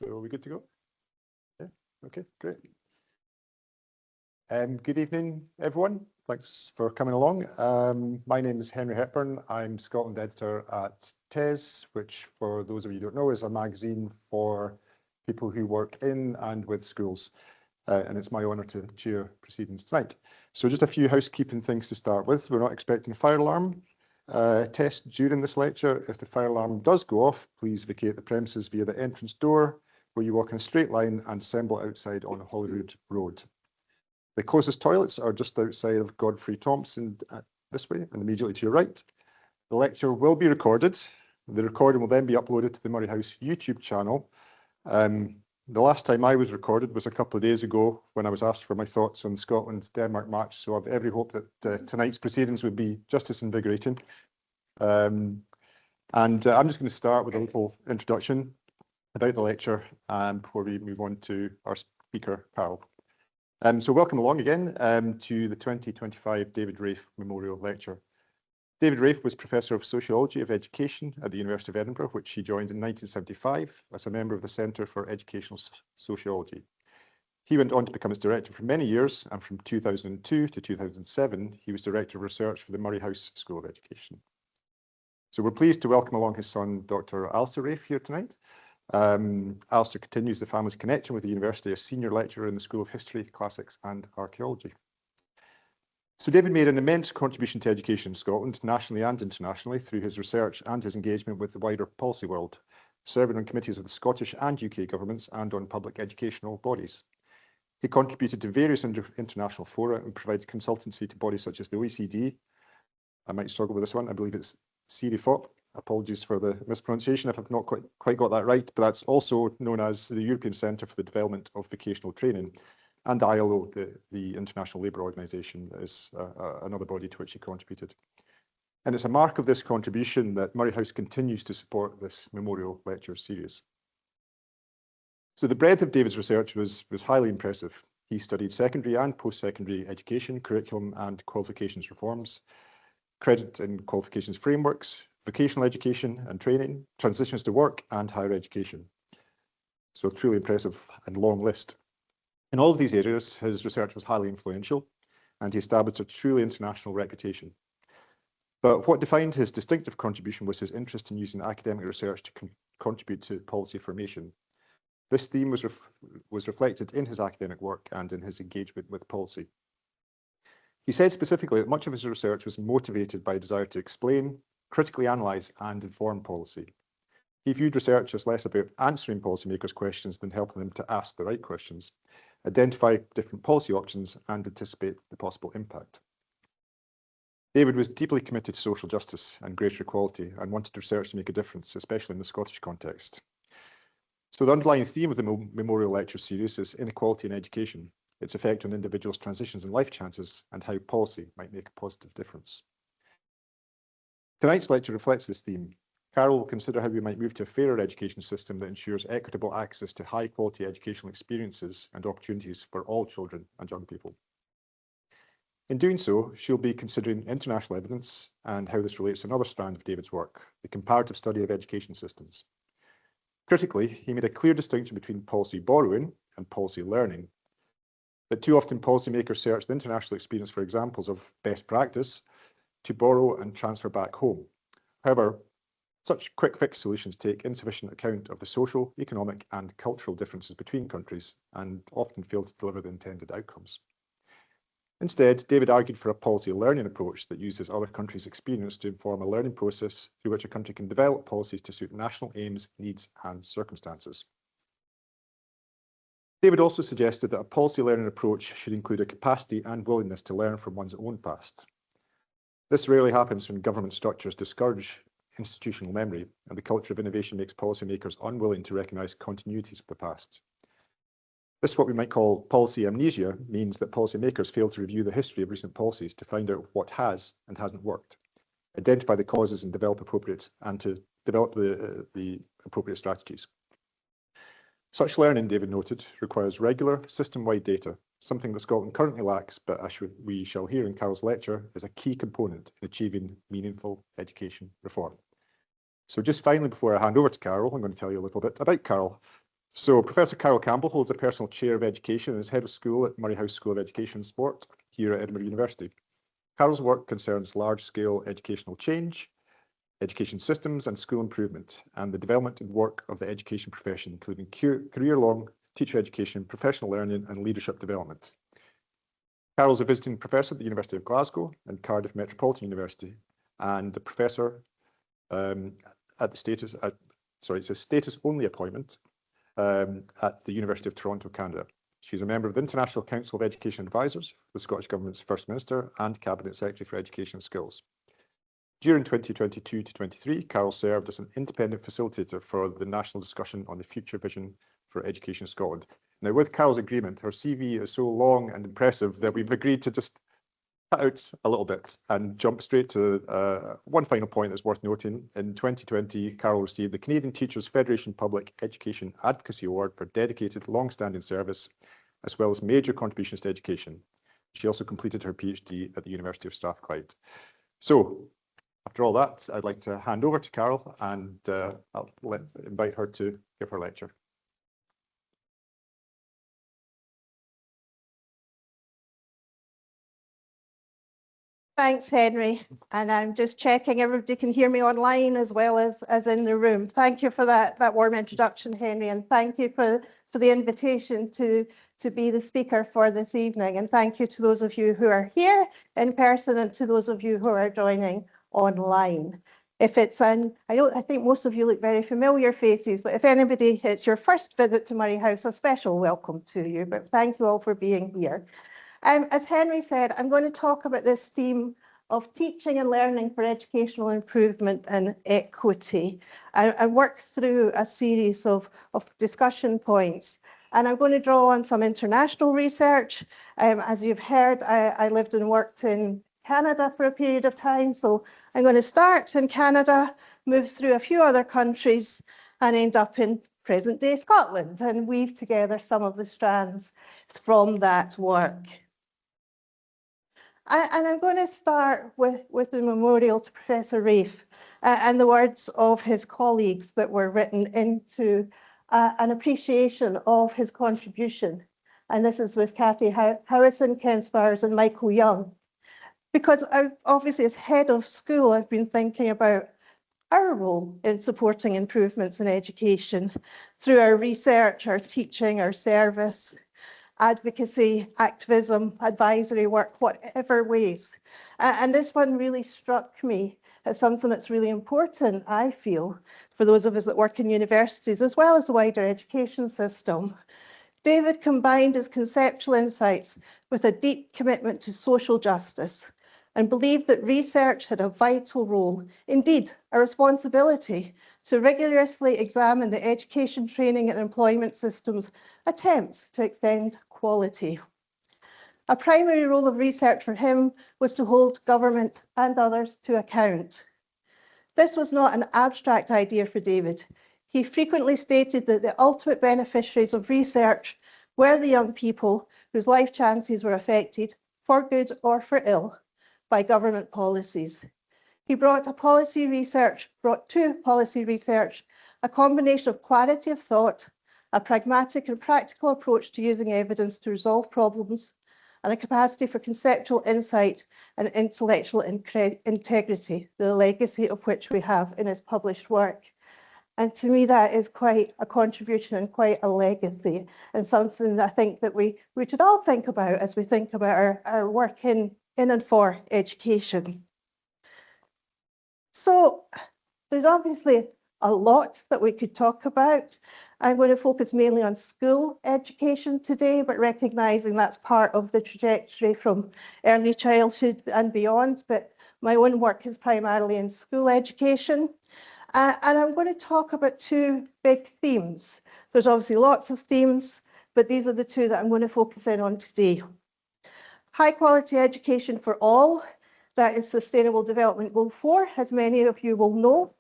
So are we good to go? Yeah, okay, great. Good evening, everyone. Thanks for coming along. My name is Henry Hepburn. I'm Scotland editor at TES, which, for those of you who don't know, is a magazine for people who work in and with schools. And it's my honour to chair proceedings tonight. So just a few housekeeping things to start with. We're not expecting a fire alarm test during this lecture. If the fire alarm does go off, please vacate the premises via the entrance door, where you walk in a straight line and assemble outside on Holyrood Road. The closest toilets are just outside of Godfrey Thompson this way and immediately to your right. The lecture will be recorded. The recording will then be uploaded to the Murray House YouTube channel. The last time I was recorded was a couple of days ago when I was asked for my thoughts on the Scotland-Denmark match, so I've every hope that tonight's proceedings would be just as invigorating. I'm just going to start with a little introduction about the lecture before we move on to our speaker, Carol. So welcome along again to the 2025 David Raffe Memorial Lecture. David Raffe was Professor of Sociology of Education at the University of Edinburgh, which he joined in 1975 as a member of the Centre for Educational Sociology. He went on to become its director for many years, and from 2002 to 2007, he was Director of Research for the Murray House School of Education. So we're pleased to welcome along his son, Dr. Alistair Raffe, here tonight. Alistair continues the family's connection with the university as Senior Lecturer in the School of History, Classics and Archaeology. So David made an immense contribution to education in Scotland, nationally and internationally, through his research and his engagement with the wider policy world, serving on committees of the Scottish and UK governments and on public educational bodies. He contributed to various international fora and provided consultancy to bodies such as the OECD. I might struggle with this one. I believe it's CDFOP. Apologies for the mispronunciation if I've not quite got that right, but that's also known as the European Centre for the Development of Vocational Training. And the ILO, the International Labour Organization, is another body to which he contributed. And it's a mark of this contribution that Murray House continues to support this memorial lecture series. So the breadth of David's research was highly impressive. He studied secondary and post-secondary education, curriculum and qualifications reforms, credit and qualifications frameworks, vocational education and training, transitions to work and higher education. So a truly impressive and long list. In all of these areas, his research was highly influential, and he established a truly international reputation. But what defined his distinctive contribution was his interest in using academic research to contribute to policy formation. This theme was reflected in his academic work and in his engagement with policy. He said specifically that much of his research was motivated by a desire to explain, critically analyse and inform policy. He viewed research as less about answering policymakers' questions than helping them to ask the right questions, identify different policy options and anticipate the possible impact. David was deeply committed to social justice and greater equality and wanted research to make a difference, especially in the Scottish context. So the underlying theme of the Memorial Lecture series is inequality in education, its effect on individuals' transitions and life chances, and how policy might make a positive difference. Tonight's lecture reflects this theme. Carol will consider how we might move to a fairer education system that ensures equitable access to high-quality educational experiences and opportunities for all children and young people. In doing so, she'll be considering international evidence and how this relates to another strand of David's work, the comparative study of education systems. Critically, he made a clear distinction between policy borrowing and policy learning. That too often policymakers search the international experience for examples of best practice to borrow and transfer back home. However, such quick fix solutions take insufficient account of the social, economic and cultural differences between countries and often fail to deliver the intended outcomes. Instead, David argued for a policy learning approach that uses other countries' experience to inform a learning process through which a country can develop policies to suit national aims, needs and circumstances. David also suggested that a policy learning approach should include a capacity and willingness to learn from one's own past. This rarely happens when government structures discourage institutional memory, and the culture of innovation makes policymakers unwilling to recognise continuities of the past. This, what we might call policy amnesia, means that policymakers fail to review the history of recent policies to find out what has and hasn't worked, identify the causes and develop the appropriate strategies. Such learning, David noted, requires regular, system-wide data, something that Scotland currently lacks, but as we shall hear in Carol's lecture, is a key component in achieving meaningful education reform. So just finally, before I hand over to Carol, I'm going to tell you a little bit about Carol. So Professor Carol Campbell holds a personal chair of education and is head of school at Murray House School of Education and Sport here at Edinburgh University. Carol's work concerns large-scale educational change, education systems and school improvement, and the development and work of the education profession, including career-long teacher education, professional learning and leadership development. Carol's a visiting professor at the University of Glasgow and Cardiff Metropolitan University, and a professor it's a status-only appointment at the University of Toronto, Canada. She's a member of the International Council of Education Advisors, the Scottish Government's First Minister and Cabinet Secretary for Education and Skills. During 2022 to 23, Carol served as an independent facilitator for the national discussion on the future vision for education in Scotland. Now, with Carol's agreement, her CV is so long and impressive that we've agreed to just cut out a little bit and jump straight to one final point that's worth noting. In 2020, Carol received the Canadian Teachers Federation Public Education Advocacy Award for dedicated, long-standing service, as well as major contributions to education. She also completed her PhD at the University of Strathclyde. So, after all that, I'd like to hand over to Carol and I'll invite her to give her lecture. Thanks, Henry. And I'm just checking everybody can hear me online as well as in the room. Thank you for that warm introduction, Henry, and thank you for the invitation to be the speaker for this evening. And thank you to those of you who are here in person and to those of you who are joining online. If it's I think most of you look very familiar faces, but if anybody, it's your first visit to Murray House, a special welcome to you. But thank you all for being here. As Henry said, I'm going to talk about this theme of teaching and learning for educational improvement and equity. I work through a series of discussion points, and I'm going to draw on some international research. As you've heard, I lived and worked in Canada for a period of time, so I'm going to start in Canada, move through a few other countries, and end up in present-day Scotland, and weave together some of the strands from that work. And I'm going to start with the memorial to Professor Raffe and the words of his colleagues that were written into an appreciation of his contribution. And this is with Kathy Howison, Ken Spires and Michael Young. Because obviously as head of school, I've been thinking about our role in supporting improvements in education through our research, our teaching, our service, advocacy, activism, advisory work, whatever ways. And this one really struck me as something that's really important, I feel, for those of us that work in universities, as well as the wider education system. David combined his conceptual insights with a deep commitment to social justice and believed that research had a vital role, indeed a responsibility, to rigorously examine the education, training and employment systems' attempts to extend quality. A primary role of research for him was to hold government and others to account. This was not an abstract idea for David. He frequently stated that the ultimate beneficiaries of research were the young people whose life chances were affected, for good or for ill, by government policies. He brought to policy research a combination of clarity of thought, a pragmatic and practical approach to using evidence to resolve problems, and a capacity for conceptual insight and intellectual integrity, the legacy of which we have in his published work. And to me, that is quite a contribution and quite a legacy, and something that I think that we should all think about as we think about our work in and for education. So there's obviously a lot that we could talk about. I'm going to focus mainly on school education today, but recognizing that's part of the trajectory from early childhood and beyond. But my own work is primarily in school education. And I'm going to talk about two big themes. There's obviously lots of themes, but these are the two that I'm going to focus in on today. High quality education for all, that is Sustainable Development Goal 4, as many of you will know.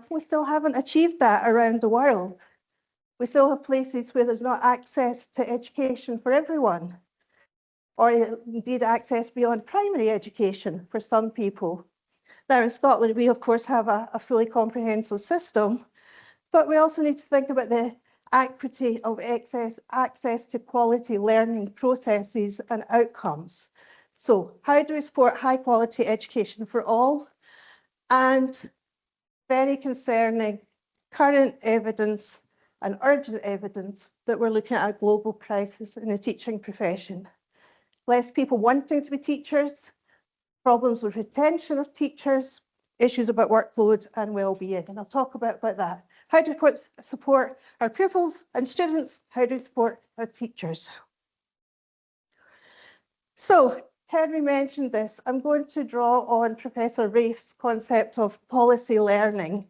We still haven't achieved that around the world. We still have places where there's not access to education for everyone, or indeed access beyond primary education for some people. Now in Scotland, we of course have a fully comprehensive system, but we also need to think about the equity of access to quality learning processes and outcomes. So how do we support high quality education for all? And very concerning current evidence and urgent evidence that we're looking at a global crisis in the teaching profession. Less people wanting to be teachers, problems with retention of teachers, issues about workload and well-being. And I'll talk about that. How do we support our pupils and students? How do we support our teachers? So, Henry mentioned this. I'm going to draw on Professor Raffe's concept of policy learning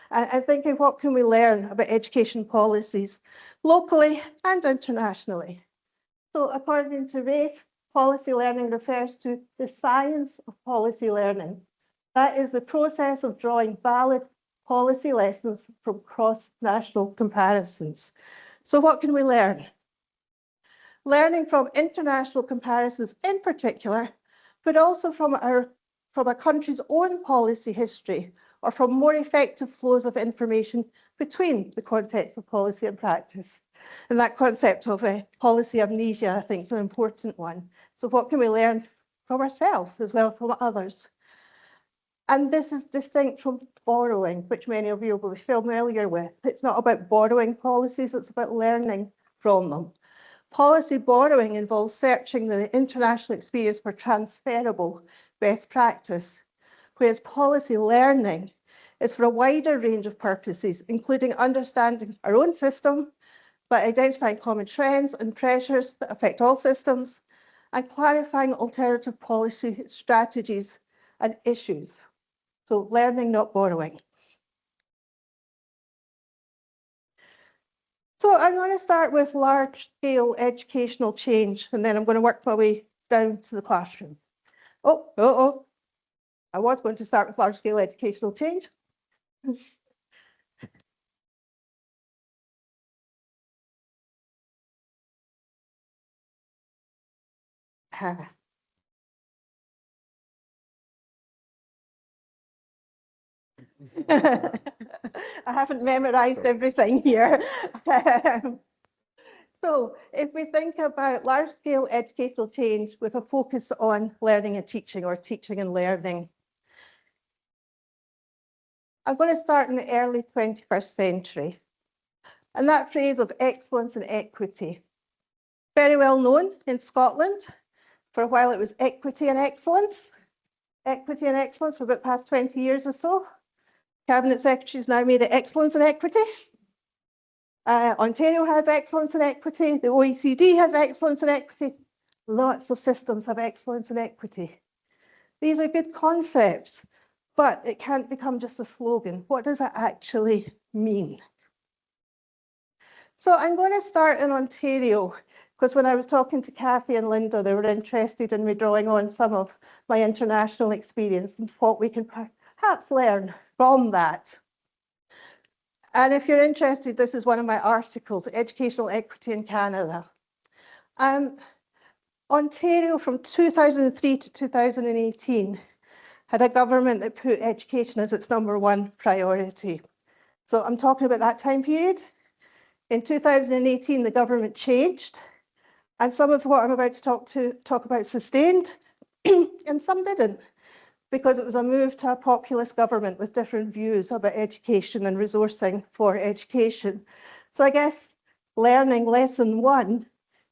and thinking what can we learn about education policies locally and internationally. So according to Raffe, policy learning refers to the science of policy learning. That is the process of drawing valid policy lessons from cross-national comparisons. So what can we learn? Learning from international comparisons in particular, but also from a country's own policy history, or from more effective flows of information between the context of policy and practice. And that concept of policy amnesia, I think, is an important one. So what can we learn from ourselves as well as from others? And this is distinct from borrowing, which many of you will be familiar with. It's not about borrowing policies, it's about learning from them. Policy borrowing involves searching the international experience for transferable best practice, whereas policy learning is for a wider range of purposes, including understanding our own system, by identifying common trends and pressures that affect all systems, and clarifying alternative policy strategies and issues. So learning, not borrowing. So I'm going to start with large-scale educational change, and then I'm going to work my way down to the classroom. I was going to start with large-scale educational change. I haven't memorized everything here. So if we think about large-scale educational change with a focus on learning and teaching, or teaching and learning, I'm going to start in the early 21st century. And that phrase of excellence and equity, very well known in Scotland. For a while it was equity and excellence. Equity and excellence for about the past 20 years or so. Cabinet Secretary's now made it excellence and equity. Ontario has excellence and equity. The OECD has excellence and equity. Lots of systems have excellence and equity. These are good concepts, but it can't become just a slogan. What does it actually mean? So I'm going to start in Ontario, because when I was talking to Kathy and Linda, they were interested in me drawing on some of my international experience and what we can perhaps learn from that. And if you're interested, this is one of my articles, Educational Equity in Canada. Ontario from 2003 to 2018 had a government that put education as its #1 priority. So I'm talking about that time period. In 2018, the government changed, and some of what I'm about to talk about sustained, and some didn't, because it was a move to a populist government with different views about education and resourcing for education. So I guess learning lesson 1,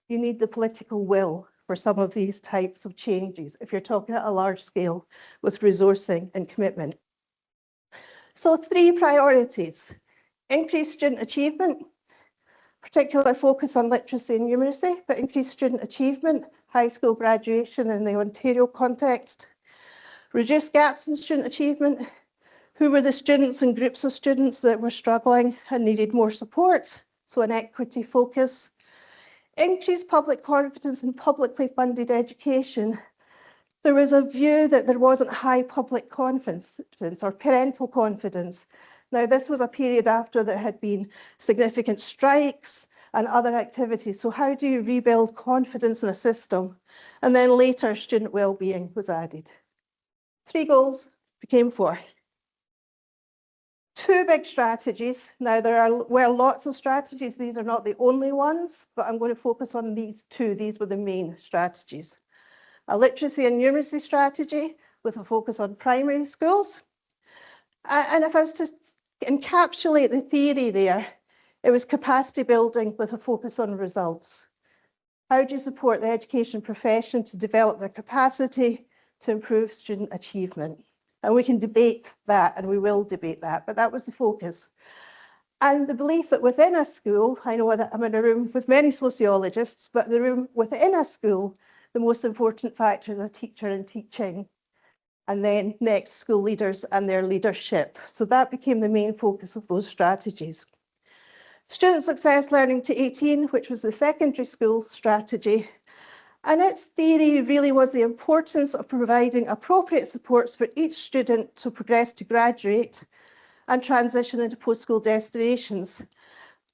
you need the political will for some of these types of changes if you're talking at a large scale with resourcing and commitment. So 3 priorities: increase student achievement, particular focus on literacy and numeracy, but increased student achievement, high school graduation in the Ontario context, reduce gaps in student achievement, who were the students and groups of students that were struggling and needed more support, so an equity focus, increase public confidence in publicly funded education. There was a view that there wasn't high public confidence or parental confidence. Now, this was a period after there had been significant strikes and other activities. So how do you rebuild confidence in a system? And then later, student well-being was added. 3 goals became 4. two big strategies. Now, were lots of strategies. These are not the only ones, but I'm going to focus on these two. These were the main strategies. A literacy and numeracy strategy with a focus on primary schools. And if I was to encapsulate the theory there, it was capacity building with a focus on results. How do you support the education profession to develop their capacity to improve student achievement? And we can debate that, and we will debate that, but that was the focus. And the belief that within a school, I know that I'm in a room with many sociologists, but the room within a school, the most important factor is a teacher and teaching, and then next school leaders and their leadership. So that became the main focus of those strategies. Student Success Learning to 18, which was the secondary school strategy. And its theory really was the importance of providing appropriate supports for each student to progress to graduate and transition into post-school destinations,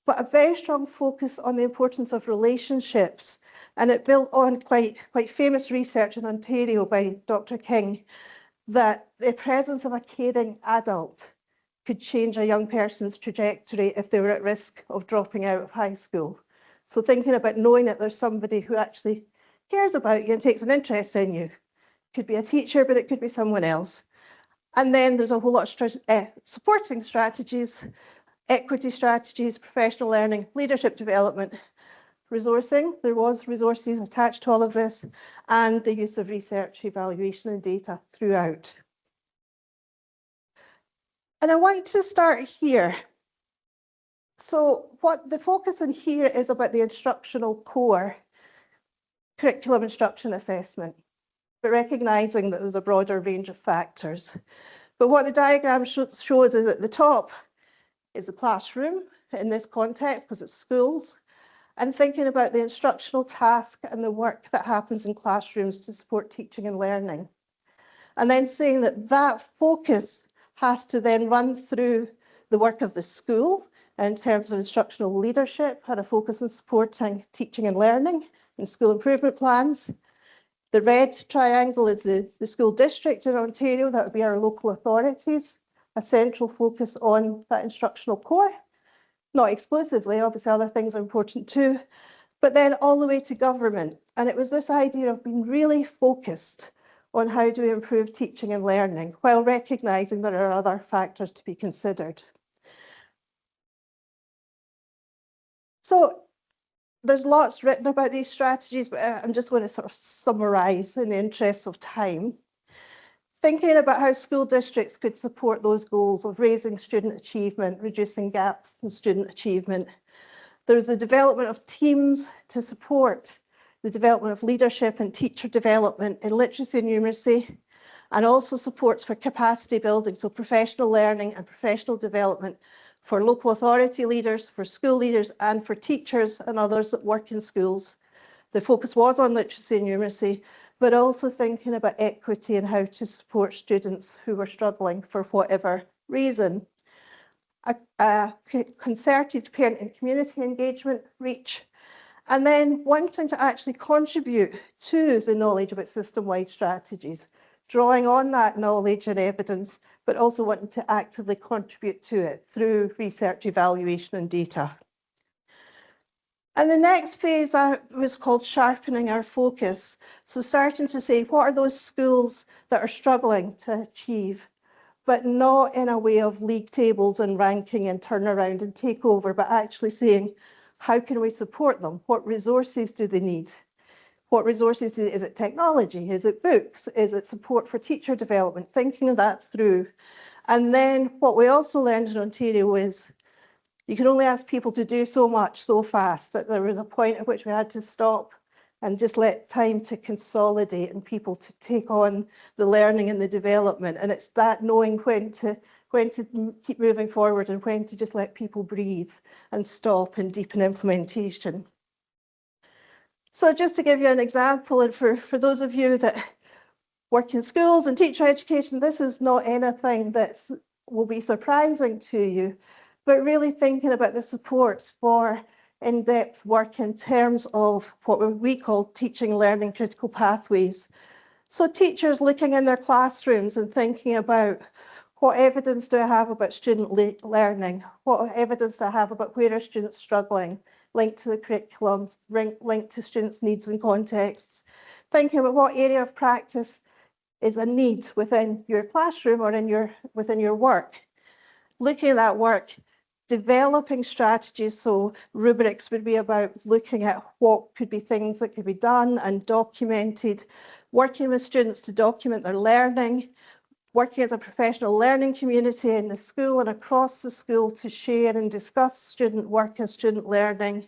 but a very strong focus on the importance of relationships. And it built on quite famous research in Ontario by Dr. King, that the presence of a caring adult could change a young person's trajectory if they were at risk of dropping out of high school. So thinking about knowing that there's somebody who actually cares about you and takes an interest in you. Could be a teacher, but it could be someone else. And then there's a whole lot of supporting strategies, equity strategies, professional learning, leadership development, resourcing. There was resources attached to all of this, and the use of research, evaluation, and data throughout. And I want to start here. So what the focus in here is about the instructional core, curriculum instruction assessment, but recognizing that there's a broader range of factors. But what the diagram shows is at the top is the classroom in this context, because it's schools, and thinking about the instructional task and the work that happens in classrooms to support teaching and learning. And then saying that that focus has to then run through the work of the school in terms of instructional leadership and a focus on supporting teaching and learning and school improvement plans. The red triangle is the school district in Ontario. That would be our local authorities, a central focus on that instructional core. Not exclusively, obviously other things are important too, but then all the way to government. And it was this idea of being really focused on how do we improve teaching and learning while recognising there are other factors to be considered. So there's lots written about these strategies, but I'm just going to sort of summarise in the interest of time. Thinking about how school districts could support those goals of raising student achievement, reducing gaps in student achievement. There's the development of teams to support the development of leadership and teacher development in literacy and numeracy, and also supports for capacity building, so professional learning and professional development for local authority leaders, for school leaders, and for teachers and others that work in schools. The focus was on literacy and numeracy, but also thinking about equity and how to support students who were struggling for whatever reason. A concerted parent and community engagement reach, and then wanting to actually contribute to the knowledge about system-wide strategies, drawing on that knowledge and evidence, but also wanting to actively contribute to it through research, evaluation, and data. And the next phase was called sharpening our focus. So starting to say, what are those schools that are struggling to achieve, but not in a way of league tables and ranking and turnaround and takeover, but actually saying, how can we support them? What resources do they need? What resources, is it technology? Is it books? Is it support for teacher development? Thinking of that through. And then what we also learned in Ontario is you can only ask people to do so much so fast that there was a point at which we had to stop and just let time to consolidate and people to take on the learning and the development. And it's that knowing when to keep moving forward and when to just let people breathe and stop and deepen implementation. So just to give you an example, and for those of you that work in schools and teacher education, this is not anything that will be surprising to you, but really thinking about the supports for in-depth work in terms of what we call teaching learning critical pathways. So teachers looking in their classrooms and thinking about What evidence do I have about student learning? What evidence do I have about where are students struggling? Linked to the curriculum, linked to students' needs and contexts. Thinking about what area of practice is a need within your classroom or within your work. Looking at that work, developing strategies. So rubrics would be about looking at what could be things that could be done and documented, working with students to document their learning, working as a professional learning community in the school and across the school to share and discuss student work and student learning,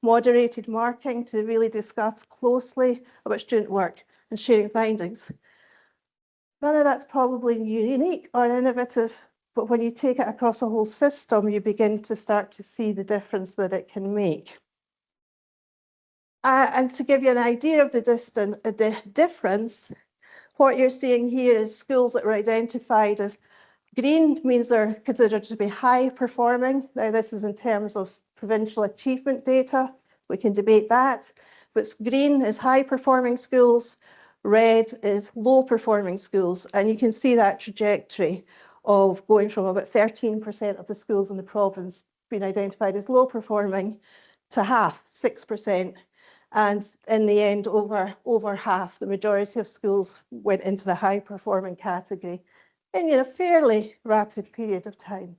moderated marking to really discuss closely about student work and sharing findings. None of that's probably unique or innovative, but when you take it across a whole system, you begin to start to see the difference that it can make. And to give you an idea of the difference, what you're seeing here is schools that were identified as green means they're considered to be high performing. Now, this is in terms of provincial achievement data. We can debate that. But green is high performing schools, red is low performing schools. And you can see that trajectory of going from about 13% of the schools in the province being identified as low performing to half, 6%. And in the end, over half, the majority of schools went into the high performing category in a fairly rapid period of time.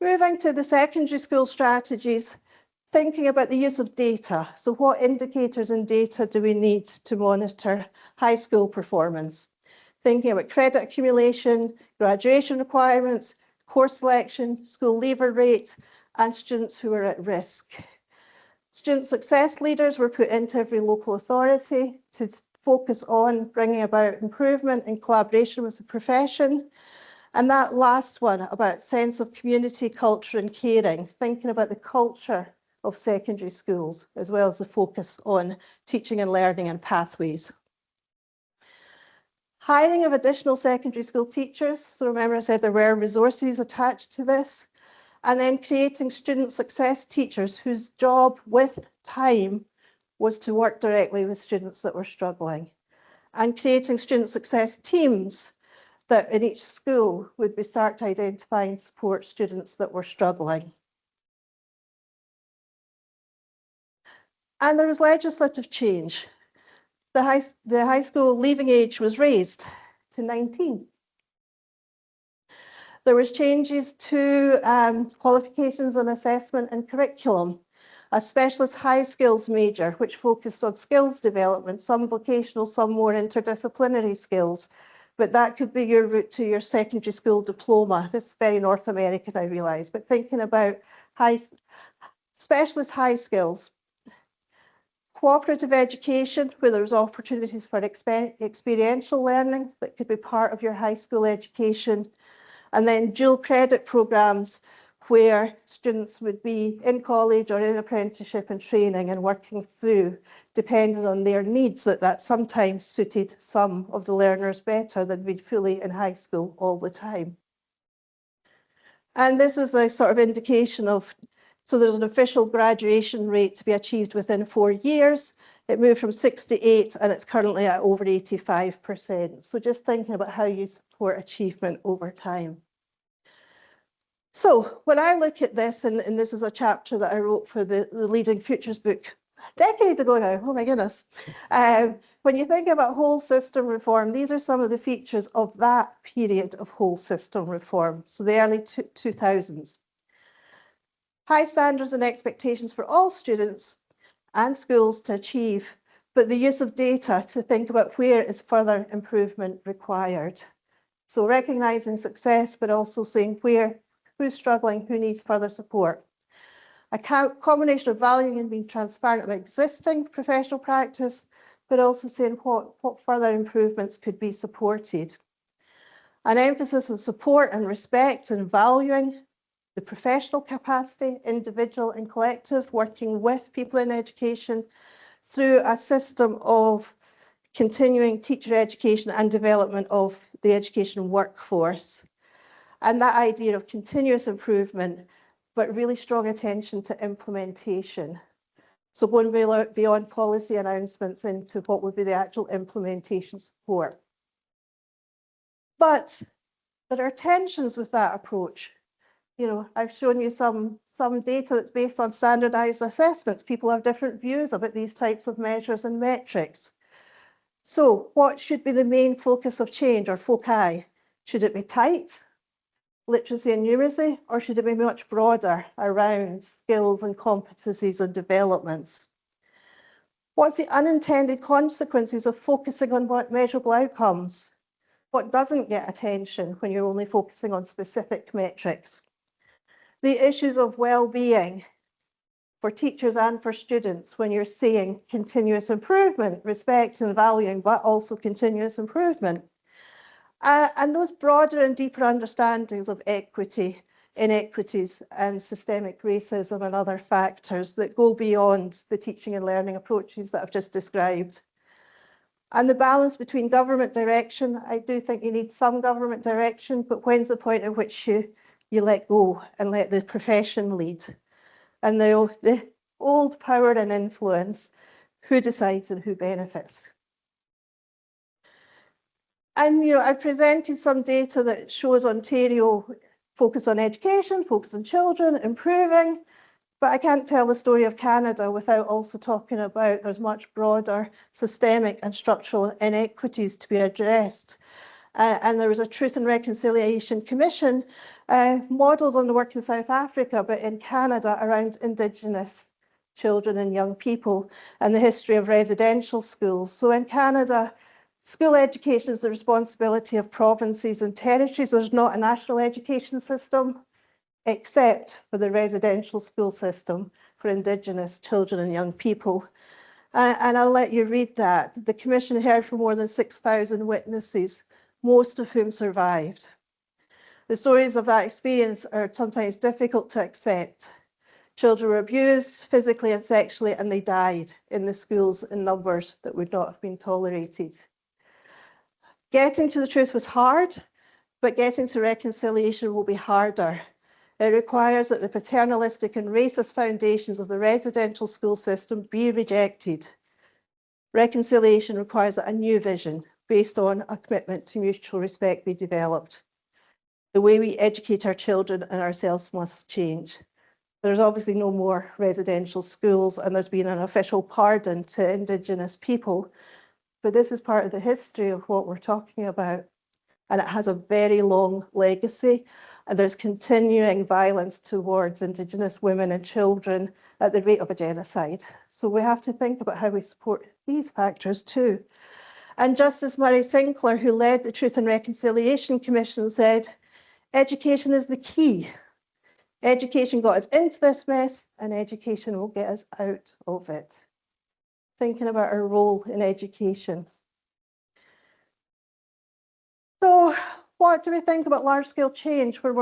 Moving to the secondary school strategies, thinking about the use of data. So what indicators and data do we need to monitor high school performance? Thinking about credit accumulation, graduation requirements, course selection, school leaver rate, and students who are at risk. Student success leaders were put into every local authority to focus on bringing about improvement in collaboration with the profession. And that last one about sense of community, culture and caring, thinking about the culture of secondary schools, as well as the focus on teaching and learning and pathways. Hiring of additional secondary school teachers. So remember I said there were resources attached to this. And then creating student success teachers whose job with time was to work directly with students that were struggling. And creating student success teams that in each school would be start to identify and support students that were struggling. And there was legislative change. The high school leaving age was raised to 19. There was changes to qualifications and assessment and curriculum, a specialist high skills major, which focused on skills development, some vocational, some more interdisciplinary skills. But that could be your route to your secondary school diploma. This is very North American, I realise, but thinking about specialist high skills. Cooperative education, where there's opportunities for experiential learning that could be part of your high school education. And then dual credit programs where students would be in college or in apprenticeship and training and working through, depending on their needs, that sometimes suited some of the learners better than being fully in high school all the time. And this is a sort of indication of, so there's an official graduation rate to be achieved within 4 years. It moved from 68 and it's currently at over 85%. So just thinking about how you support achievement over time. So when I look at this, and this is a chapter that I wrote for the Leading Futures book a decade ago now, oh my goodness. When you think about whole system reform, these are some of the features of that period of whole system reform, so the early 2000s. High standards and expectations for all students and schools to achieve, but the use of data to think about where is further improvement required. So recognising success, but also saying who's struggling, who needs further support. A combination of valuing and being transparent about existing professional practice, but also saying what further improvements could be supported. An emphasis on support and respect and valuing the professional capacity, individual and collective, working with people in education through a system of continuing teacher education and development of the education workforce. And that idea of continuous improvement, but really strong attention to implementation. So going beyond policy announcements into what would be the actual implementation support. But there are tensions with that approach. You know, I've shown you some data that's based on standardized assessments. People have different views about these types of measures and metrics. So what should be the main focus of change or foci? Should it be tight, literacy and numeracy, or should it be much broader around skills and competencies and developments? What's the unintended consequences of focusing on what measurable outcomes? What doesn't get attention when you're only focusing on specific metrics? The issues of well-being for teachers and for students when you're seeing continuous improvement, respect and valuing, but also continuous improvement. And those broader and deeper understandings of equity, inequities and systemic racism and other factors that go beyond the teaching and learning approaches that I've just described. And the balance between government direction, I do think you need some government direction, but when's the point at which you let go and let the profession lead? And the old power and influence, who decides and who benefits? And I presented some data that shows Ontario focus on education, focus on children, improving, but I can't tell the story of Canada without also talking about there's much broader systemic and structural inequities to be addressed. And there was a Truth and Reconciliation Commission modelled on the work in South Africa, but in Canada around Indigenous children and young people and the history of residential schools. So in Canada, school education is the responsibility of provinces and territories. There's not a national education system, except for the residential school system for Indigenous children and young people. And I'll let you read that. The Commission heard from more than 6,000 witnesses, most of whom survived. The stories of that experience are sometimes difficult to accept. Children were abused physically and sexually, and they died in the schools in numbers that would not have been tolerated. Getting to the truth was hard, but getting to reconciliation will be harder. It requires that the paternalistic and racist foundations of the residential school system be rejected. Reconciliation requires that a new vision based on a commitment to mutual respect be developed. The way we educate our children and ourselves must change. There's obviously no more residential schools, and there's been an official pardon to Indigenous people, but this is part of the history of what we're talking about. And it has a very long legacy, and there's continuing violence towards Indigenous women and children at the rate of a genocide. So we have to think about how we support these factors too. And Justice Murray Sinclair, who led the Truth and Reconciliation Commission, said, education is the key. Education got us into this mess, and education will get us out of it. Thinking about our role in education. So what do we think about large-scale change where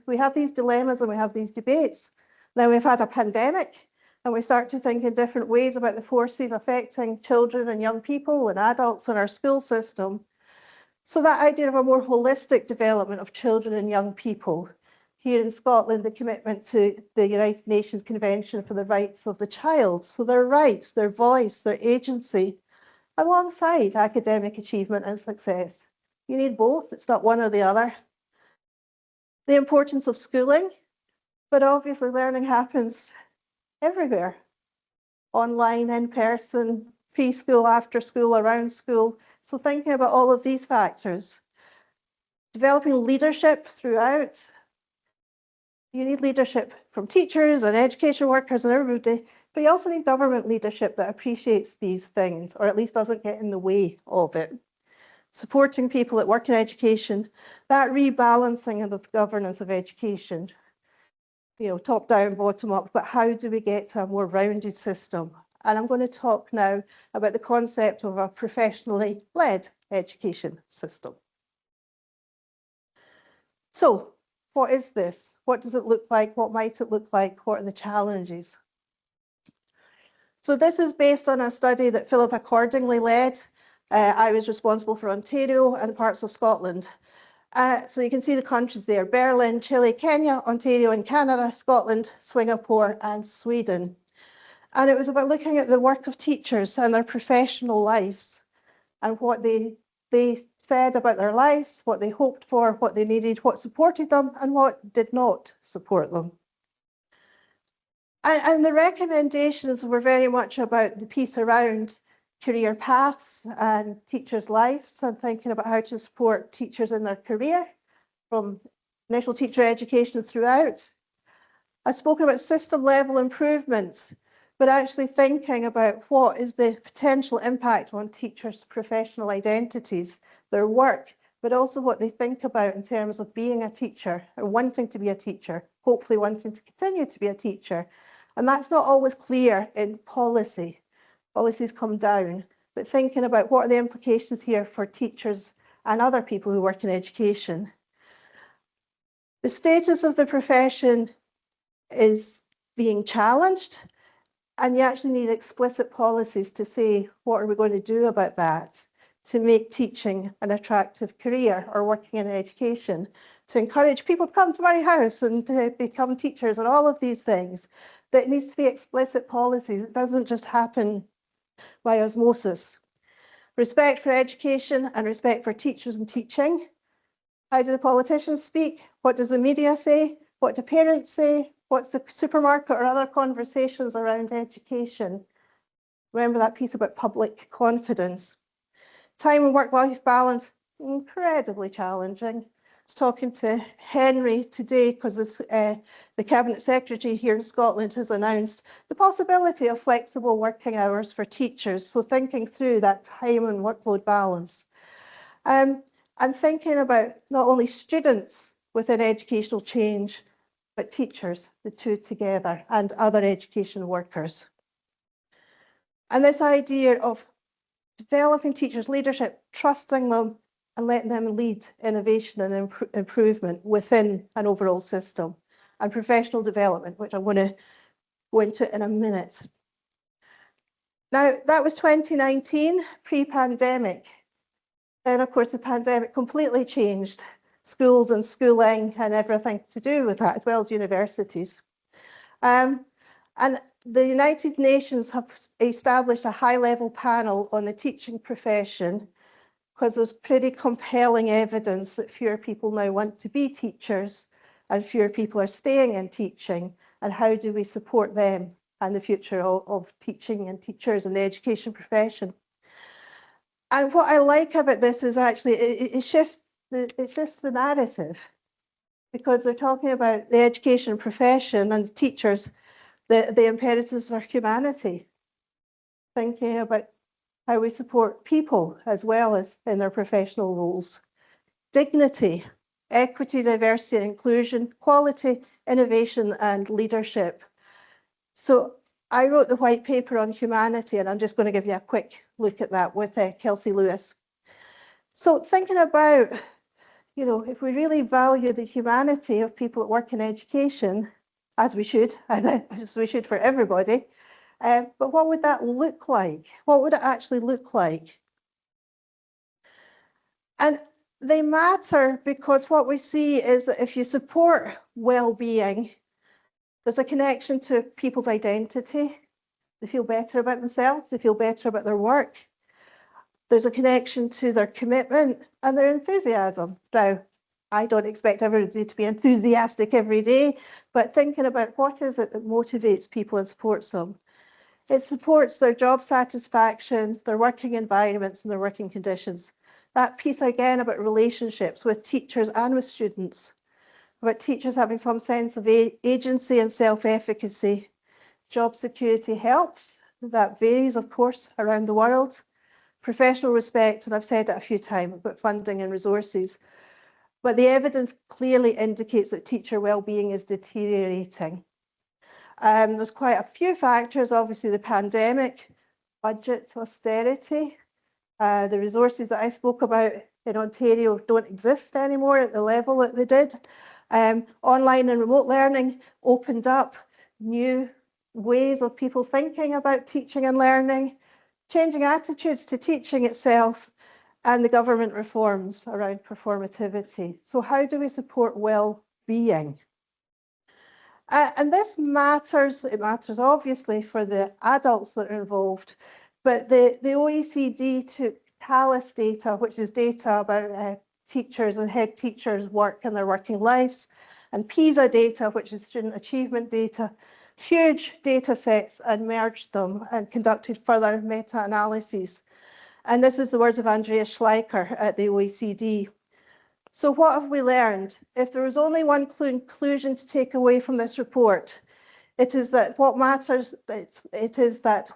we have these dilemmas and we have these debates? Now we've had a pandemic, and we start to think in different ways about the forces affecting children and young people and adults in our school system. So that idea of a more holistic development of children and young people. Here in Scotland, the commitment to the United Nations Convention for the Rights of the Child. So their rights, their voice, their agency, alongside academic achievement and success. You need both, it's not one or the other. The importance of schooling, but obviously learning happens everywhere. Online, in person, preschool, after school, around school. So thinking about all of these factors. Developing leadership throughout. You need leadership from teachers and education workers and everybody, but you also need government leadership that appreciates these things, or at least doesn't get in the way of it. Supporting people that work in education, that rebalancing of the governance of education, top down, bottom up, but how do we get to a more rounded system? And I'm going to talk now about the concept of a professionally led education system. So, what is this? What does it look like? What might it look like? What are the challenges? So this is based on a study that Philip accordingly led. I was responsible for Ontario and parts of Scotland. So you can see the countries there: Berlin, Chile, Kenya, Ontario and Canada, Scotland, Singapore and Sweden. And it was about looking at the work of teachers and their professional lives and what they said about their lives, what they hoped for, what they needed, what supported them, and what did not support them. And the recommendations were very much about the piece around career paths and teachers' lives, and thinking about how to support teachers in their career from initial teacher education throughout. I've spoken about system level improvements, but actually thinking about what is the potential impact on teachers' professional identities, their work, but also what they think about in terms of being a teacher and wanting to be a teacher, hopefully wanting to continue to be a teacher. And that's not always clear in policy. Policies come down, but thinking about what are the implications here for teachers and other people who work in education. The status of the profession is being challenged, and you actually need explicit policies to say, what are we going to do about that, to make teaching an attractive career or working in education, to encourage people to come to my house and to become teachers and all of these things. That needs to be explicit policies. It doesn't just happen by osmosis. Respect for education and respect for teachers and teaching. How do the politicians speak? What does the media say? What do parents say? What's the supermarket or other conversations around education? Remember that piece about public confidence. Time and work-life balance, incredibly challenging. I was talking to Henry today because the Cabinet Secretary here in Scotland has announced the possibility of flexible working hours for teachers. So thinking through that time and workload balance. And thinking about not only students within educational change, but teachers, the two together, and other education workers. And this idea of developing teachers' leadership, trusting them, and letting them lead innovation and improvement within an overall system, and professional development, which I want to go into in a minute. Now, that was 2019, pre-pandemic. Then, of course, the pandemic completely changed schools and schooling and everything to do with that, as well as universities. And the United Nations have established a high-level panel on the teaching profession because there's pretty compelling evidence that fewer people now want to be teachers and fewer people are staying in teaching, and how do we support them and the future of teaching and teachers in the education profession. And what I like about this is actually it shifts the narrative, because they're talking about the education profession and the teachers, the imperatives are humanity, thinking about how we support people as well as in their professional roles. Dignity, equity, diversity and inclusion, quality, innovation and leadership. So I wrote the white paper on humanity, and I'm just going to give you a quick look at that with Kelsey Lewis. So thinking about, you know, if we really value the humanity of people that work in education, as we should, as we should for everybody, but what would that look like? What would it actually look like? And they matter because what we see is that if you support well-being, there's a connection to people's identity. They feel better about themselves, they feel better about their work. There's a connection to their commitment and their enthusiasm. Now, I don't expect everybody to be enthusiastic every day, but thinking about what is it that motivates people and supports them. It supports their job satisfaction, their working environments and their working conditions. That piece again about relationships with teachers and with students, about teachers having some sense of agency and self-efficacy. Job security helps. That varies, of course, around the world. Professional respect, and I've said it a few times about funding and resources. But the evidence clearly indicates that teacher well-being is deteriorating. There's quite a few factors, obviously the pandemic, budget austerity, the resources that I spoke about in Ontario don't exist anymore at the level that they did. Online and remote learning opened up new ways of people thinking about teaching and learning, changing attitudes to teaching itself, and the government reforms around performativity. So how do we support well-being? And this matters, it matters obviously for the adults that are involved, but the OECD took TALIS data, which is data about teachers and head teachers' work and their working lives, and PISA data, which is student achievement data, huge data sets, and merged them and conducted further meta-analyses. And this is the words of Andreas Schleicher at the OECD. So what have we learned? If there was only one conclusion to take away from this report, it is that what matters, it is that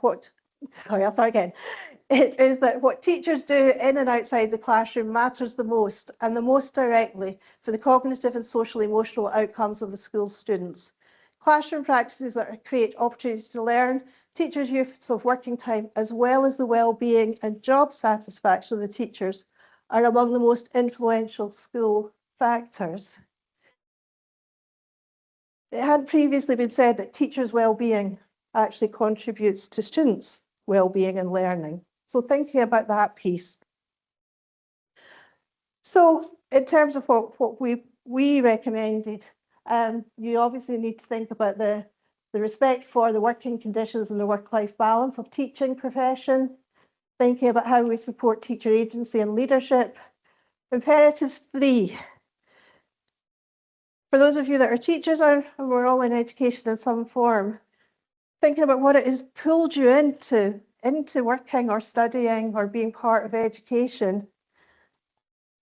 what teachers do in and outside the classroom matters the most, and the most directly, for the cognitive and social emotional outcomes of the school students. Classroom practices that create opportunities to learn, teachers' use of working time, as well as the well-being and job satisfaction of the teachers, are among the most influential school factors. It had previously been said that teachers' well-being actually contributes to students' well-being and learning. So thinking about that piece. So in terms of what we recommended, you obviously need to think about the respect for the working conditions and the work-life balance of teaching profession, thinking about how we support teacher agency and leadership. Imperatives 3. For those of you that are teachers, and we're all in education in some form, thinking about what it has pulled you into working or studying or being part of education.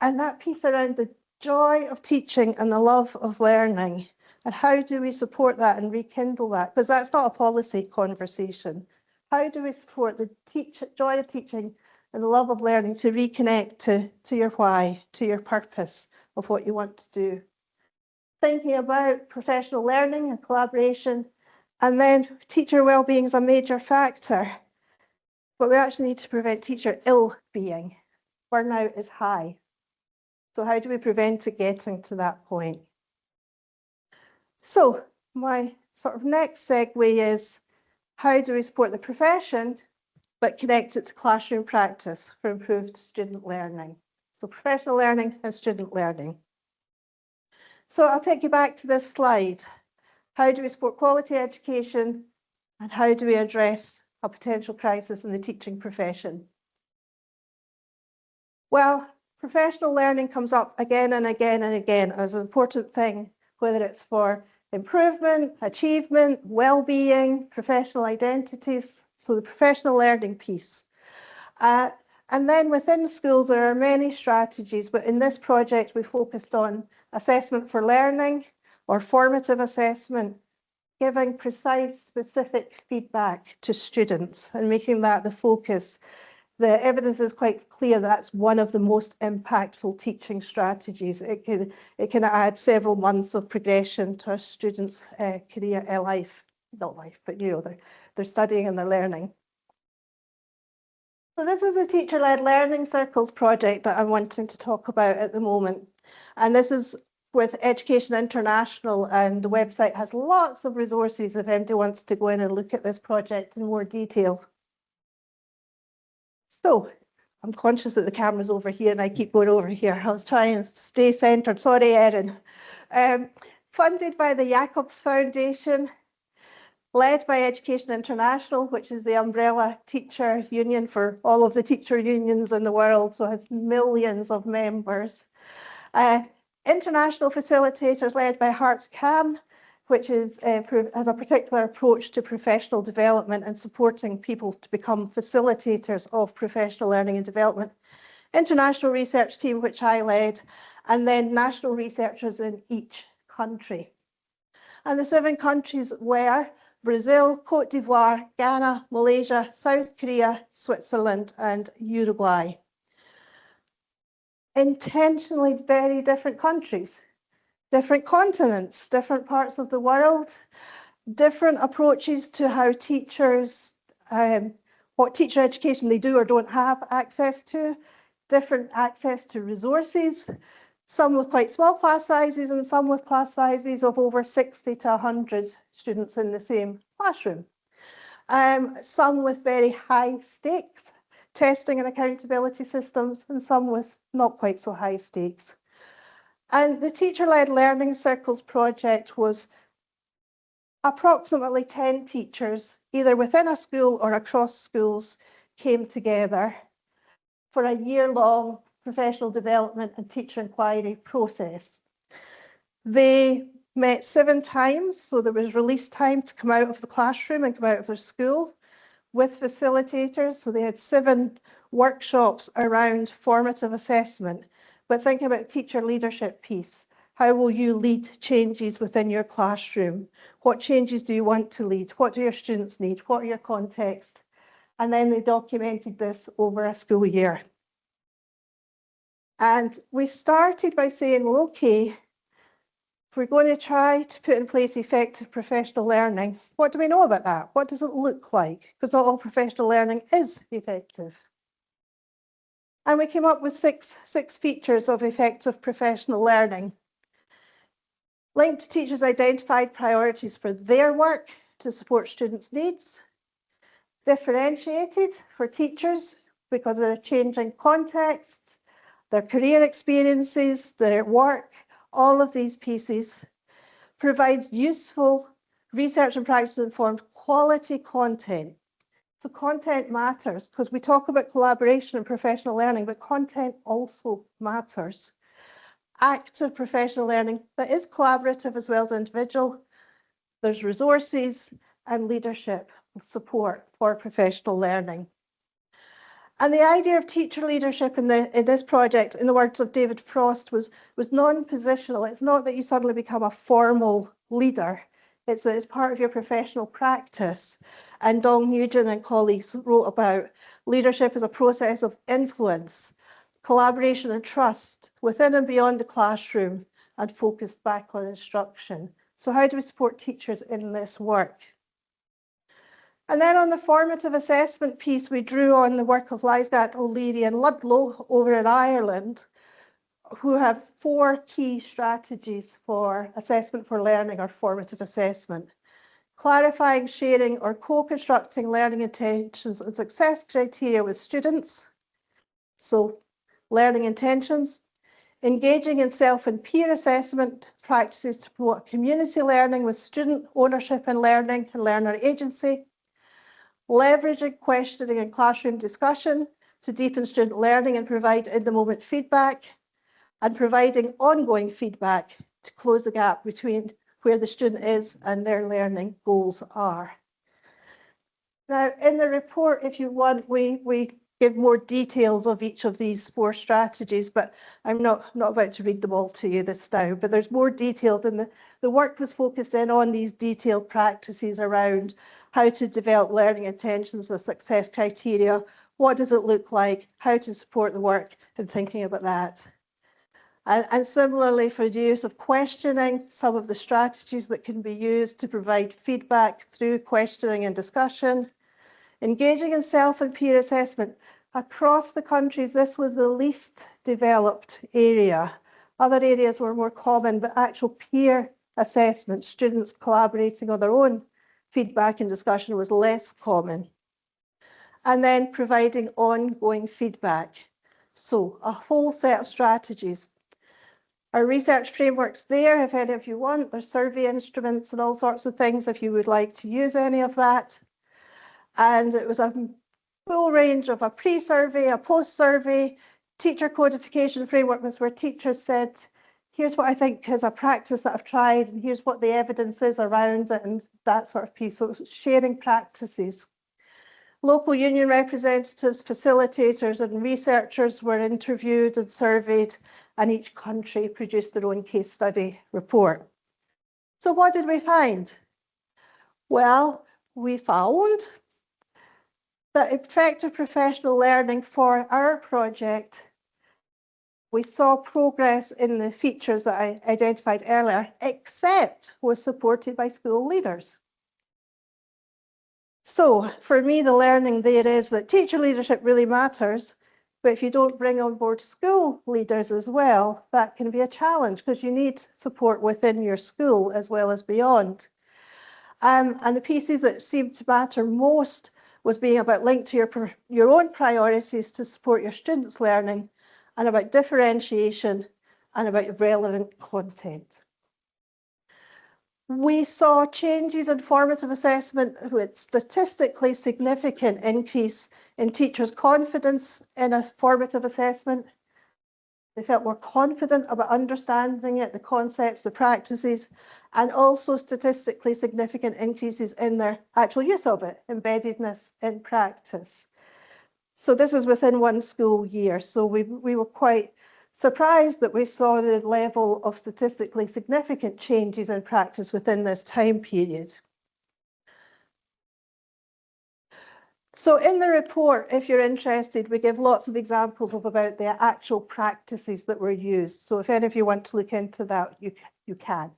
And that piece around the joy of teaching and the love of learning. And how do we support that and rekindle that? Because that's not a policy conversation. How do we support the joy of teaching and the love of learning to reconnect to your why, to your purpose of what you want to do? Thinking about professional learning and collaboration, and then teacher well-being is a major factor, but we actually need to prevent teacher ill-being. Burnout is high. So how do we prevent it getting to that point? So my sort of next segue is, how do we support the profession, but connect it to classroom practice for improved student learning? So professional learning and student learning. So I'll take you back to this slide. How do we support quality education, and how do we address a potential crisis in the teaching profession? Well, professional learning comes up again and again and again as an important thing, whether it's for improvement, achievement, well-being, professional identities, so the professional learning piece. And then within schools, there are many strategies, but in this project, we focused on assessment for learning or formative assessment, giving precise, specific feedback to students and making that the focus. The evidence is quite clear that's one of the most impactful teaching strategies. It can add several months of progression to a student's career, not life, but they're studying and they're learning. So this is a teacher-led learning circles project that I'm wanting to talk about at the moment. And this is with Education International, and the website has lots of resources if anybody wants to go in and look at this project in more detail. So I'm conscious that the camera's over here and I keep going over here. I'll try and stay centered. Sorry, Erin. Funded by the Jacobs Foundation, led by Education International, which is the umbrella teacher union for all of the teacher unions in the world, so it has millions of members. International facilitators led by Hearts CAM, which has a particular approach to professional development and supporting people to become facilitators of professional learning and development. International research team, which I led, and then national researchers in each country. And the 7 countries were Brazil, Cote d'Ivoire, Ghana, Malaysia, South Korea, Switzerland, and Uruguay. Intentionally very different countries, different continents, different parts of the world, different approaches to how teachers, what teacher education they do or don't have access to, different access to resources, some with quite small class sizes and some with class sizes of over 60 to 100 students in the same classroom. Some with very high stakes testing and accountability systems, and some with not quite so high stakes. And the teacher-led learning circles project was approximately 10 teachers, either within a school or across schools, came together for a year-long professional development and teacher inquiry process. They met 7 times, so there was release time to come out of the classroom and come out of their school with facilitators. So they had 7 workshops around formative assessment. But think about the teacher leadership piece. How will you lead changes within your classroom? What changes do you want to lead? What do your students need? What are your contexts? And then they documented this over a school year. And we started by saying, well, okay, if we're going to try to put in place effective professional learning, what do we know about that? What does it look like? Because not all professional learning is effective. And we came up with six features of effective professional learning. Linked to teachers' identified priorities for their work to support students' needs. Differentiated for teachers because of their changing contexts, their career experiences, their work, all of these pieces. Provides useful research and practice informed quality content. So content matters because we talk about collaboration and professional learning, but content also matters. Active professional learning that is collaborative as well as individual. There's resources and leadership support for professional learning. And the idea of teacher leadership in this project, in the words of David Frost, was non-positional. It's not that you suddenly become a formal leader. It's that it's part of your professional practice. And Dong Nugent and colleagues wrote about leadership as a process of influence, collaboration and trust within and beyond the classroom, and focused back on instruction. So how do we support teachers in this work? And then on the formative assessment piece, we drew on the work of Lysgat, O'Leary and Ludlow over in Ireland, who have 4 key strategies for assessment for learning or formative assessment. Clarifying, sharing or co-constructing learning intentions and success criteria with students. So learning intentions. Engaging in self and peer assessment practices to promote community learning with student ownership in learning and learner agency. Leveraging questioning and classroom discussion to deepen student learning and provide in-the-moment feedback, and providing ongoing feedback to close the gap between where the student is and their learning goals are. Now, in the report, if you want, we give more details of each of these 4 strategies, but I'm not about to read them all to you this now, but there's more detailed, and the work was focused in on these detailed practices around how to develop learning intentions, the success criteria, what does it look like, how to support the work, and thinking about that. And similarly, for the use of questioning, some of the strategies that can be used to provide feedback through questioning and discussion. Engaging in self and peer assessment. Across the countries, this was the least developed area. Other areas were more common, but actual peer assessment, students collaborating on their own feedback and discussion, was less common. And then providing ongoing feedback. So a whole set of strategies. Our research framework's there if any of you want. There's survey instruments and all sorts of things if you would like to use any of that. And it was a full range of a pre-survey, a post-survey, teacher codification framework was where teachers said, here's what I think is a practice that I've tried, and here's what the evidence is around it, and that sort of piece. So it was sharing practices. Local union representatives, facilitators, and researchers were interviewed and surveyed, and each country produced their own case study report. So what did we find? Well, we found that effective professional learning for our project, we saw progress in the features that I identified earlier, except was supported by school leaders. So for me, the learning there is that teacher leadership really matters, but if you don't bring on board school leaders as well, that can be a challenge because you need support within your school as well as beyond. And the pieces that seemed to matter most was being about linked to your own priorities to support your students' learning, and about differentiation and about relevant content. We saw changes in formative assessment with statistically significant increase in teachers' confidence in a formative assessment. They felt more confident about understanding it, the concepts, the practices, and also statistically significant increases in their actual use of it, embeddedness in practice. So this is within one school year. So we were quite surprised that we saw the level of statistically significant changes in practice within this time period. So in the report, if you're interested, we give lots of examples of about the actual practices that were used. So if any of you want to look into that, you can.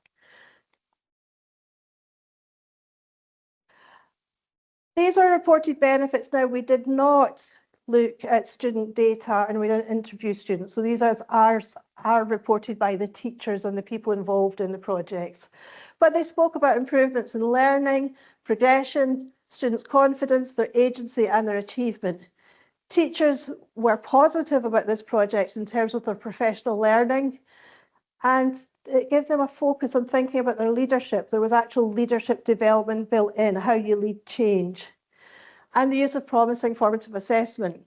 These are reported benefits. Now, we did not look at student data and we didn't interview students. So these are reported by the teachers and the people involved in the projects. But they spoke about improvements in learning, progression, students' confidence, their agency and their achievement. Teachers were positive about this project in terms of their professional learning, and it gave them a focus on thinking about their leadership. There was actual leadership development built in, how you lead change, and the use of promising formative assessment.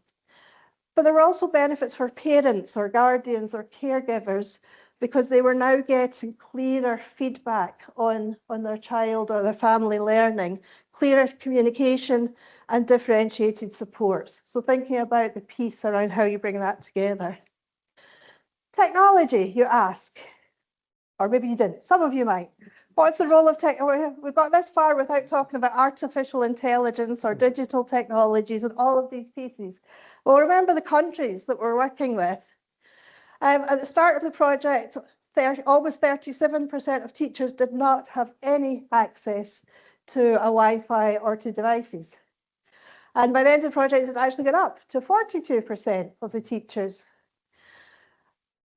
But there were also benefits for parents or guardians or caregivers, because they were now getting clearer feedback on their child or their family learning, clearer communication and differentiated support. So thinking about the piece around how you bring that together. Technology, you ask, or maybe you didn't, some of you might. What's the role of technology? We've got this far without talking about artificial intelligence or digital technologies and all of these pieces. Well, remember the countries that we're working with. At the start of the project, almost 37% of teachers did not have any access to a Wi-Fi or to devices. And by the end of the project, it's actually got up to 42% of the teachers.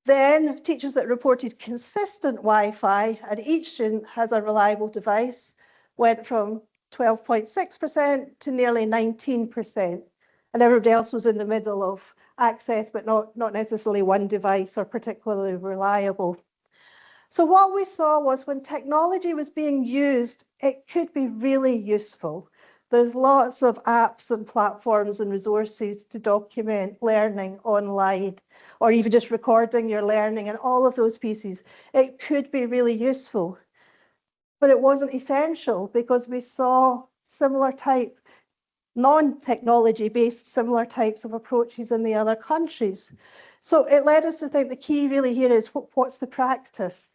Then teachers that reported consistent Wi-Fi and each student has a reliable device went from 12.6% to nearly 19%. And everybody else was in the middle of access, but not necessarily one device or particularly reliable. So what we saw was when technology was being used, it could be really useful. There's lots of apps and platforms and resources to document learning online, or even just recording your learning and all of those pieces. It could be really useful, but it wasn't essential because we saw similar type, non-technology based similar types of approaches in the other countries. So it led us to think the key really here is what's the practice?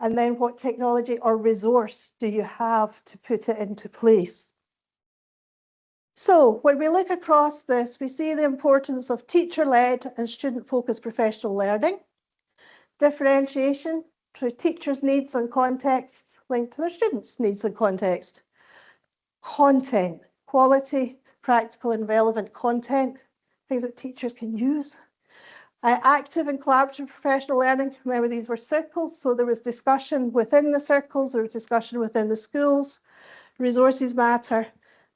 And then what technology or resource do you have to put it into place? So when we look across this, we see the importance of teacher-led and student-focused professional learning, differentiation through teachers' needs and contexts linked to their students' needs and context, content, quality, practical and relevant content, things that teachers can use. Active and collaborative professional learning, remember these were circles, so there was discussion within the circles, there was discussion within the schools, resources matter,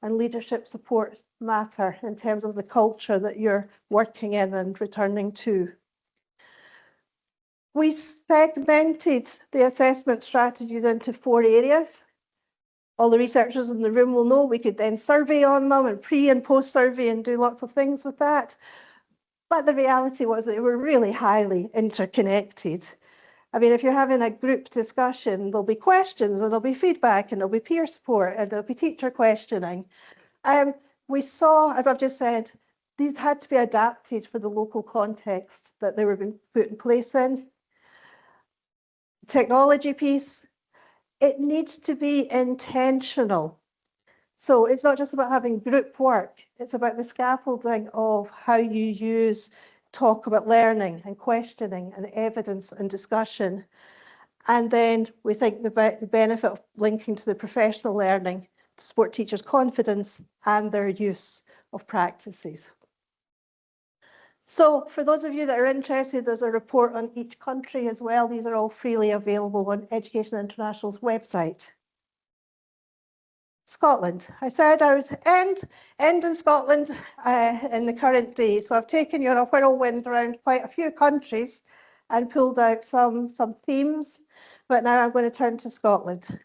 and leadership support matter in terms of the culture that you're working in and returning to. We segmented the assessment strategies into 4 areas. All the researchers in the room will know we could then survey on them and pre and post survey and do lots of things with that. But the reality was that they were really highly interconnected. I mean, if you're having a group discussion, there'll be questions and there'll be feedback and there'll be peer support and there'll be teacher questioning. We saw, as I've just said, these had to be adapted for the local context that they were being put in place in. Technology piece, it needs to be intentional. So it's not just about having group work, it's about the scaffolding of how you talk about learning and questioning and evidence and discussion. And then we think about the benefit of linking to the professional learning to support teachers' confidence and their use of practices. So for those of you that are interested, there's a report on each country as well. These are all freely available on Education International's website. Scotland. I said I would end in Scotland in the current day. So I've taken you on a whirlwind around quite a few countries and pulled out some themes, but now I'm going to turn to Scotland.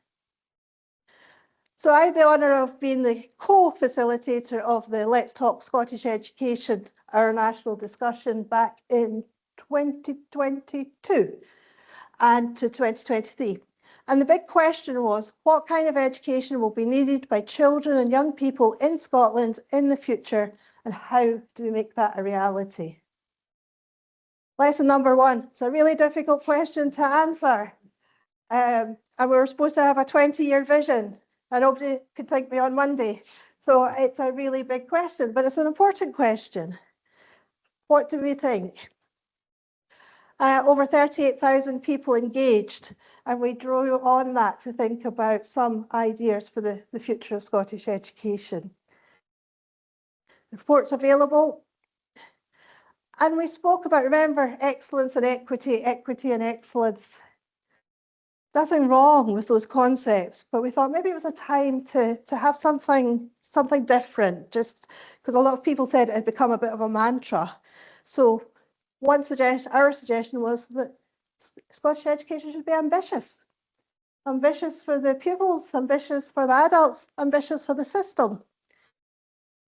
So I had the honour of being the co-facilitator of the Let's Talk Scottish Education, our national discussion back in 2022 and to 2023. And the big question was, what kind of education will be needed by children and young people in Scotland in the future, and how do we make that a reality? Lesson number one, it's a really difficult question to answer. And we were supposed to have a 20-year vision, and nobody could think beyond Monday. So it's a really big question, but it's an important question. What do we think? Over 38,000 people engaged, and we drew on that to think about some ideas for the future of Scottish education. The report's available. And we spoke about, remember, excellence and equity, equity and excellence. Nothing wrong with those concepts, but we thought maybe it was a time to have something different, just because a lot of people said it had become a bit of a mantra. So our suggestion was that Scottish education should be ambitious. Ambitious for the pupils, ambitious for the adults, ambitious for the system.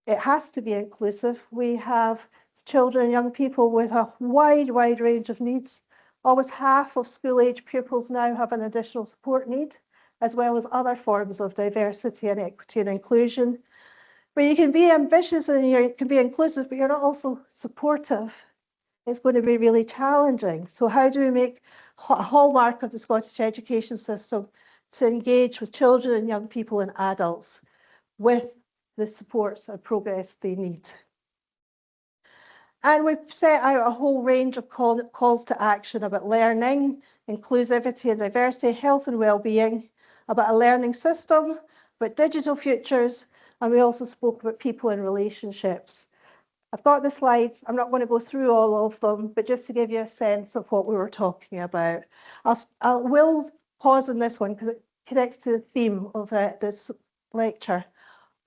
It has to be inclusive. We have children and young people with a wide range of needs. Almost half of school-age pupils now have an additional support need, as well as other forms of diversity and equity and inclusion. But you can be ambitious and you can be inclusive, but you're not also supportive. It's going to be really challenging. So how do we make a hallmark of the Scottish education system to engage with children and young people and adults with the supports and progress they need? And we've set out a whole range of calls to action about learning, inclusivity and diversity, health and well-being, about a learning system, about digital futures, and we also spoke about people and relationships. I've got the slides. I'm not going to go through all of them, but just to give you a sense of what we were talking about. I will pause on this one because it connects to the theme of this lecture.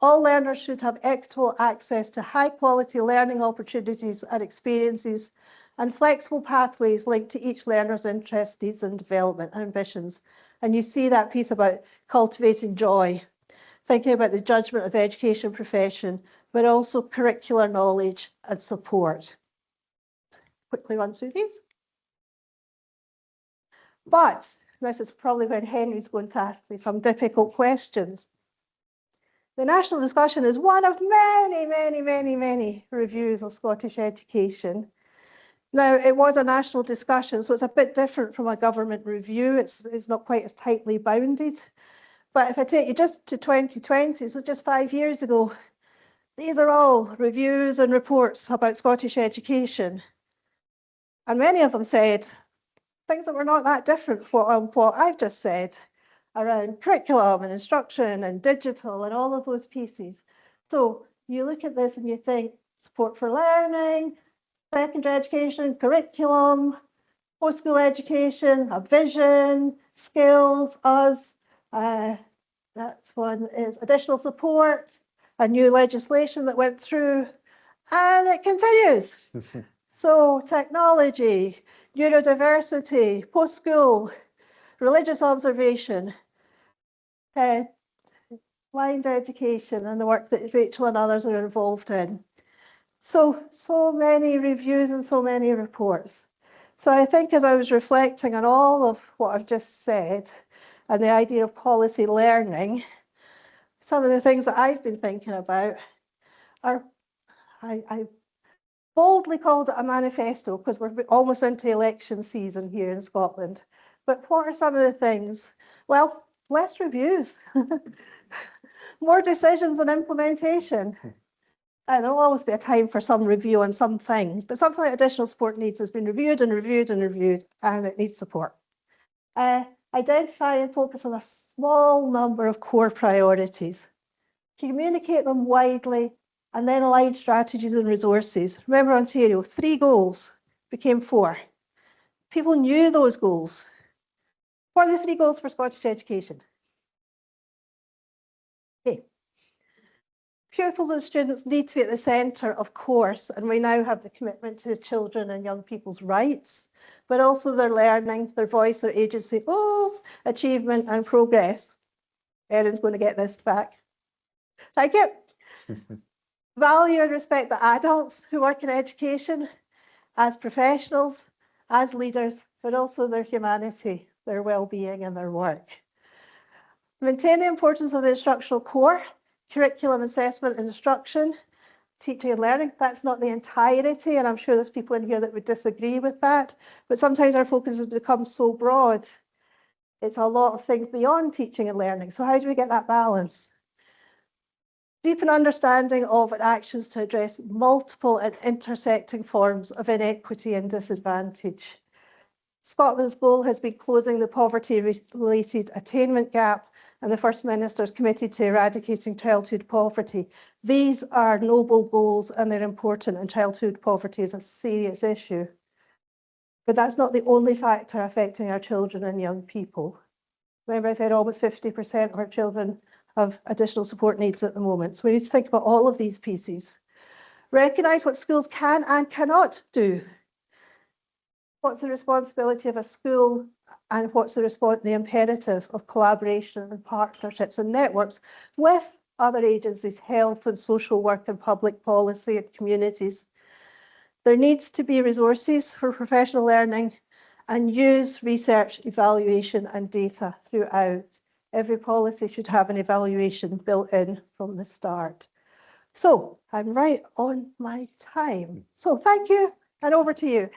All learners should have equitable access to high quality learning opportunities and experiences and flexible pathways linked to each learner's interests, needs and development and ambitions. And you see that piece about cultivating joy, thinking about the judgment of the education profession, but also curricular knowledge and support. Quickly run through these. But this is probably when Henry's going to ask me some difficult questions. The national discussion is one of many reviews of Scottish education. Now, it was a national discussion, so it's a bit different from a government review. It's not quite as tightly bounded. But if I take you just to 2020, so just 5 years ago, these are all reviews and reports about Scottish education. And many of them said things that were not that different from what I've just said around curriculum and instruction and digital and all of those pieces. So you look at this and you think support for learning, secondary education, curriculum, post-school education, a vision, skills, us. That one is additional support, a new legislation that went through, and it continues. So technology, neurodiversity, post-school, religious observation, blind education, and the work that Rachel and others are involved in. So many reviews and so many reports. So I think as I was reflecting on all of what I've just said and the idea of policy learning, some of the things that I've been thinking about are, I boldly called it a manifesto because we're almost into election season here in Scotland. But what are some of the things? Well, less reviews, more decisions and implementation. And there'll always be a time for some review on something, but something like additional support needs has been reviewed and reviewed and reviewed, and it needs support. Identify and focus on a small number of core priorities. Communicate them widely, and then align strategies and resources. Remember Ontario, 3 goals became 4. People knew those goals. What are the 3 goals for Scottish education? Okay. Pupils and students need to be at the centre, of course, and we now have the commitment to children and young people's rights, but also their learning, their voice, their agency, achievement and progress. Erin's going to get this back. Thank you. Value and respect the adults who work in education as professionals, as leaders, but also their humanity, their well-being and their work. Maintain the importance of the instructional core, curriculum assessment and instruction, teaching and learning. That's not the entirety, and I'm sure there's people in here that would disagree with that, but sometimes our focus has become so broad. It's a lot of things beyond teaching and learning. So how do we get that balance? Deepen understanding of and actions to address multiple and intersecting forms of inequity and disadvantage. Scotland's goal has been closing the poverty-related attainment gap, and the First Minister is committed to eradicating childhood poverty. These are noble goals and they're important, and childhood poverty is a serious issue. But that's not the only factor affecting our children and young people. Remember I said almost 50% of our children have additional support needs at the moment. So we need to think about all of these pieces. Recognise what schools can and cannot do. What's the responsibility of a school, and what's the imperative of collaboration and partnerships and networks with other agencies, health and social work and public policy and communities. There needs to be resources for professional learning and use research, evaluation and data throughout. Every policy should have an evaluation built in from the start. So I'm right on my time. So thank you, and over to you.